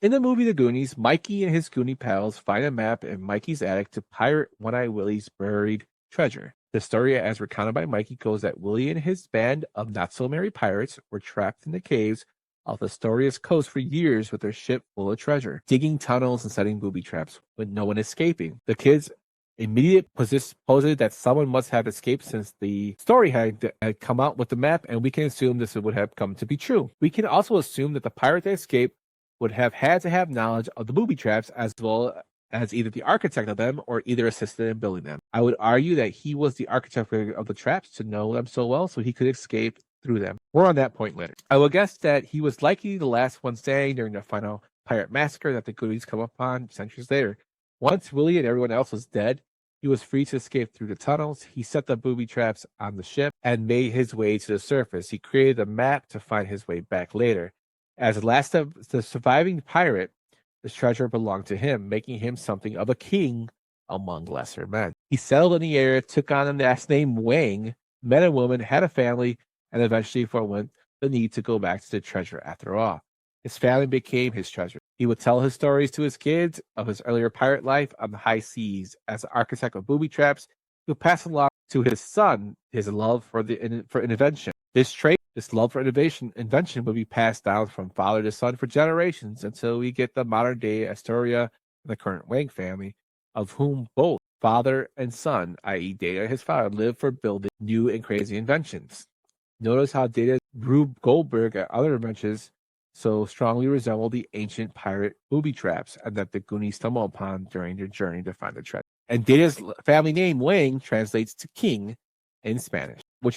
In the movie The Goonies, Mikey and his Goonie pals find a map in Mikey's attic to pirate One-Eyed Willy's buried treasure. The story, as recounted by Mikey, goes that Willy and his band of not-so-merry pirates were trapped in the caves off the Astoria's coast for years with their ship full of treasure, digging tunnels and setting booby traps, with no one escaping. The kids immediately posed that someone must have escaped since the story had come out with the map, and we can assume this would have come to be true. We can also assume that the pirate that escaped would have had to have knowledge of the booby traps as well as either the architect of them or either assisted in building them. I would argue that he was the architect of the traps to know them so well so he could escape through them. More on that point later. I will guess that he was likely the last one standing during the final pirate massacre that the Goonies come upon centuries later. Once Willie and everyone else was dead, he was free to escape through the tunnels. He set the booby traps on the ship and made his way to the surface. He created a map to find his way back later. As the last of the surviving pirate, the treasure belonged to him, making him something of a king among lesser men. He settled in the area, took on the last name Wang, met a woman, had a family, and eventually forwent the need to go back to the treasure after all. His family became his treasure. He would tell his stories to his kids of his earlier pirate life on the high seas. As the architect of booby traps, he would pass along to his son his love for invention. This love for invention would be passed down from father to son for generations until we get the modern day Astoria and the current Wang family, of whom both father and son, i.e. Data and his father, live for building new and crazy inventions. Notice how Data's Rube Goldberg and other inventions so strongly resemble the ancient pirate booby traps and that the Goonies stumble upon during their journey to find the treasure. And Data's family name, Wang, translates to king in Spanish. What do you think?